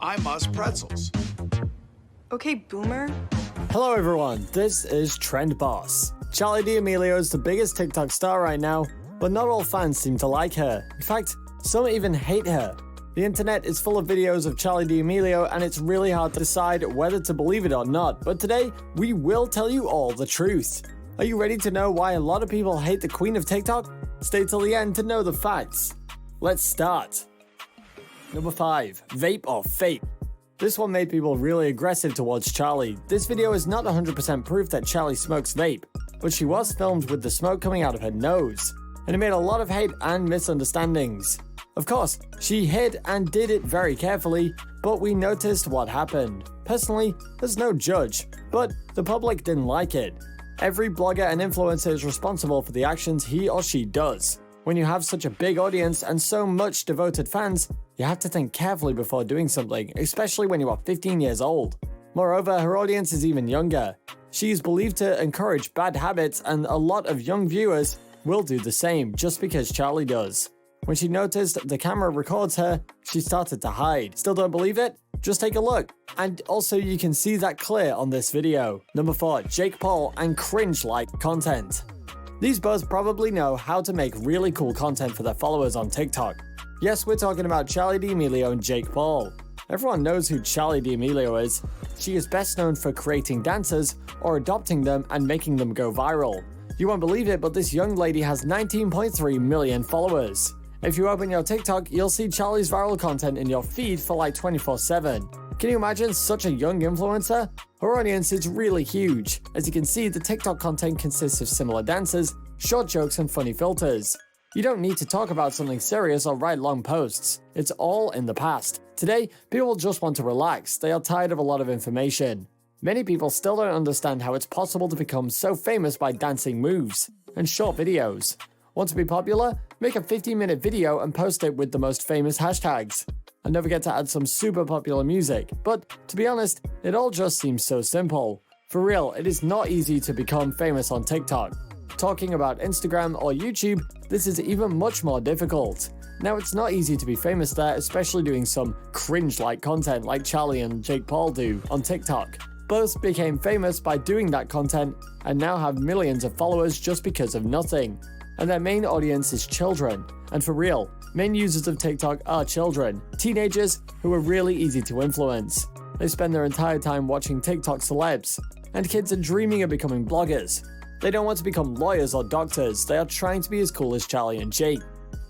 I must pretzels. Okay, boomer. Hello everyone, this is Trend Boss. Charli D'amelio is the biggest TikTok star right now, but not all fans seem to like her. In fact, some even hate her. The internet is full of videos of Charli D'amelio and it's really hard to decide whether to believe it or not, but today we will tell you all the truth. Are you ready to know why a lot of people hate the queen of TikTok? Stay till the end to know the facts. Let's start. Number 5. Vape or Fape. This one made people really aggressive towards Charli. This video is not 100% proof that Charli smokes vape, but she was filmed with the smoke coming out of her nose, and it made a lot of hate and misunderstandings. Of course, she hid and did it very carefully, but we noticed what happened. Personally, there's no judge, but the public didn't like it. Every blogger and influencer is responsible for the actions he or she does. When you have such a big audience and so much devoted fans, you have to think carefully before doing something, especially when you are 15 years old. Moreover, her audience is even younger. She is believed to encourage bad habits, and a lot of young viewers will do the same just because Charli does. When she noticed the camera records her, she started to hide. Still don't believe it? Just take a look. And also you can see that clear on this video. Number 4. Jake Paul and cringe-like content. These both probably know how to make really cool content for their followers on TikTok. Yes, we're talking about Charli D'amelio and Jake Paul. Everyone knows who Charli D'amelio is. She is best known for creating dancers or adopting them and making them go viral. You won't believe it, but this young lady has 19.3 million followers. If you open your TikTok, you'll see Charli's viral content in your feed for like 24/7. Can you imagine such a young influencer? Her audience is really huge. As you can see, the TikTok content consists of similar dances, short jokes, and funny filters. You don't need to talk about something serious or write long posts. It's all in the past. Today, people just want to relax. They are tired of a lot of information. Many people still don't understand how it's possible to become so famous by dancing moves and short videos. Want to be popular? Make a 15-minute video and post it with the most famous hashtags. And don't forget to add some super popular music. But to be honest, it all just seems so simple. For real, it is not easy to become famous on TikTok. Talking about Instagram or YouTube, this is even much more difficult. Now, it's not easy to be famous there, especially doing some cringe-like content like Charli and Jake Paul do on TikTok. Both became famous by doing that content and now have millions of followers just because of nothing. And their main audience is children. And for real, main users of TikTok are children, teenagers who are really easy to influence. They spend their entire time watching TikTok celebs, and kids are dreaming of becoming bloggers. They don't want to become lawyers or doctors, they are trying to be as cool as Charli and Jake.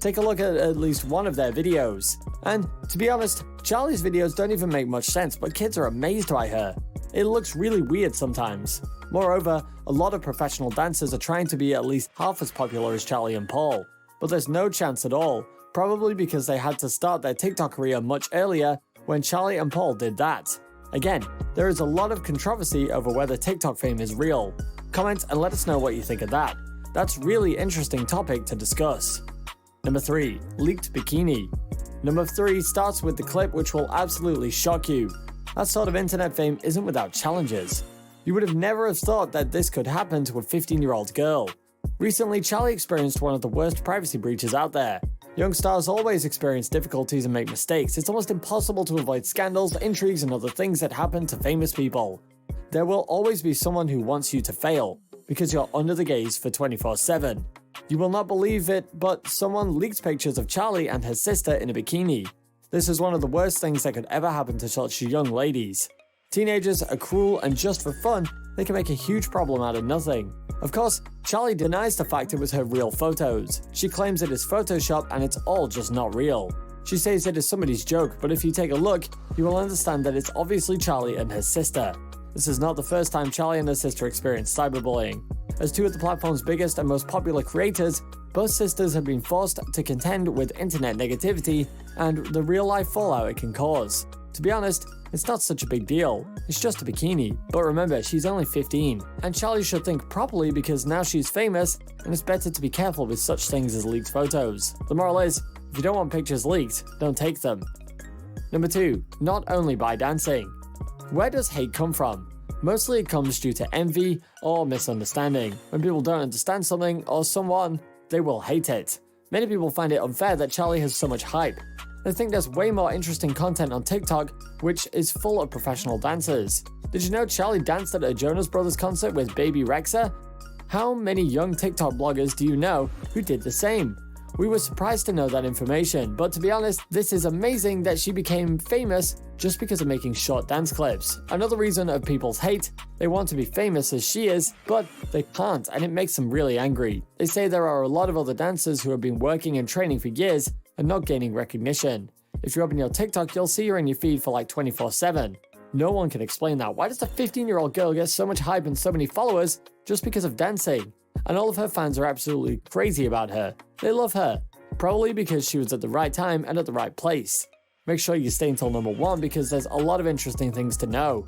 Take a look at least one of their videos. And to be honest, Charli's videos don't even make much sense, but kids are amazed by her. It looks really weird sometimes. Moreover, a lot of professional dancers are trying to be at least half as popular as Charli and Paul. But there's no chance at all, probably because they had to start their TikTok career much earlier when Charli and Paul did that. Again, there is a lot of controversy over whether TikTok fame is real. Comment and let us know what you think of that. That's really interesting topic to discuss. Number 3. Leaked bikini. Number 3 starts with the clip which will absolutely shock you. That sort of internet fame isn't without challenges. You would have never have thought that this could happen to a 15-year-old girl. Recently, Charli experienced one of the worst privacy breaches out there. Young stars always experience difficulties and make mistakes. It's almost impossible to avoid scandals, intrigues, and other things that happen to famous people. There will always be someone who wants you to fail, because you're under the gaze for 24/7. You will not believe it, but someone leaked pictures of Charli and her sister in a bikini. This is one of the worst things that could ever happen to such young ladies. Teenagers are cruel, and just for fun, they can make a huge problem out of nothing. Of course, Charli denies the fact it was her real photos. She claims it is Photoshop and it's all just not real. She says it is somebody's joke, but if you take a look, you will understand that it's obviously Charli and her sister. This is not the first time Charli and her sister experienced cyberbullying. As two of the platform's biggest and most popular creators, both sisters have been forced to contend with internet negativity and the real-life fallout it can cause. To be honest, it's not such a big deal. It's just a bikini. But remember, she's only 15. And Charli should think properly because now she's famous, and it's better to be careful with such things as leaked photos. The moral is, if you don't want pictures leaked, don't take them. Number 2. Not only by dancing. Where does hate come from? Mostly it comes due to envy or misunderstanding. When people don't understand something or someone, they will hate it. Many people find it unfair that Charli has so much hype. They think there's way more interesting content on TikTok, which is full of professional dancers. Did you know Charli danced at a Jonas Brothers concert with Baby Rexha? How many young TikTok bloggers do you know who did the same? We were surprised to know that information, but to be honest, this is amazing that she became famous just because of making short dance clips. Another reason of people's hate, they want to be famous as she is, but they can't, and it makes them really angry. They say there are a lot of other dancers who have been working and training for years and not gaining recognition. If you open your TikTok, you'll see her in your feed for like 24/7. No one can explain that. Why does a 15-year-old girl get so much hype and so many followers just because of dancing? And all of her fans are absolutely crazy about her. They love her, probably because she was at the right time and at the right place. Make sure you stay until number 1 because there's a lot of interesting things to know.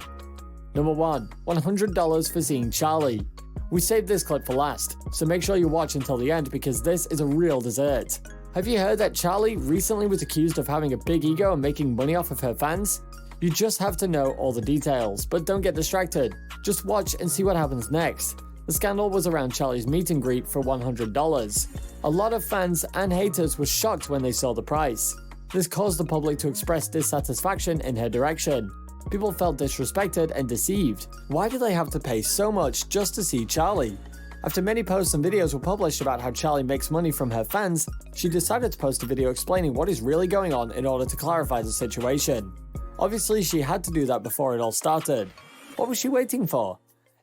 Number 1, $100 for seeing Charli. We saved this clip for last, so make sure you watch until the end because this is a real dessert. Have you heard that Charli recently was accused of having a big ego and making money off of her fans? You just have to know all the details, but don't get distracted. Just watch and see what happens next. The scandal was around Charli's meet and greet for $100. A lot of fans and haters were shocked when they saw the price. This caused the public to express dissatisfaction in her direction. People felt disrespected and deceived. Why do they have to pay so much just to see Charli? After many posts and videos were published about how Charli makes money from her fans, she decided to post a video explaining what is really going on in order to clarify the situation. Obviously, she had to do that before it all started. What was she waiting for?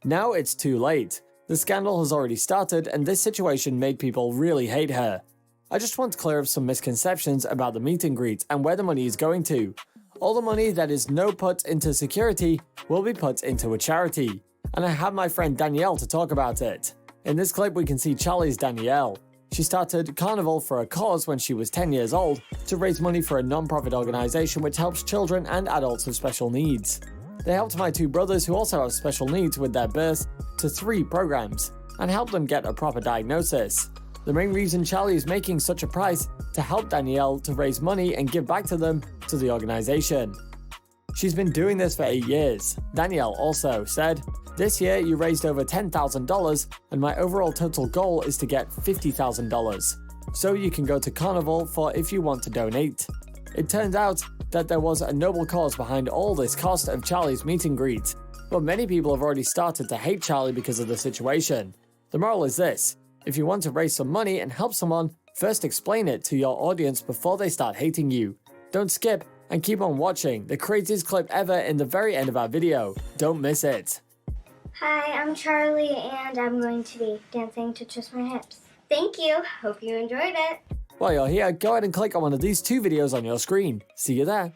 Now it's too late. The scandal has already started, and this situation made people really hate her. I just want to clear up some misconceptions about the meet and greet and where the money is going to. All the money that is no put into security will be put into a charity. And I have my friend Danielle to talk about it. In this clip, we can see Charli's Danielle. She started Carnival for a cause when she was 10 years old to raise money for a non-profit organization which helps children and adults with special needs. They helped my 2 brothers who also have special needs with their birth to 3 programs and helped them get a proper diagnosis. The main reason Charli is making such a price to help Danielle to raise money and give back to them to the organization. She's been doing this for 8 years. Danielle also said, "This year you raised over $10,000 and my overall total goal is to get $50,000. So you can go to Carnival for if you want to donate." It turned out that there was a noble cause behind all this cost of Charli's meet and greet. But many people have already started to hate Charli because of the situation. The moral is this: if you want to raise some money and help someone, first explain it to your audience before they start hating you. Don't skip and keep on watching the craziest clip ever in the very end of our video. Don't miss it. Hi, I'm Charli and I'm going to be dancing to Just My Hips. Thank you. Hope you enjoyed it. While you're here, go ahead and click on one of these 2 videos on your screen. See you there.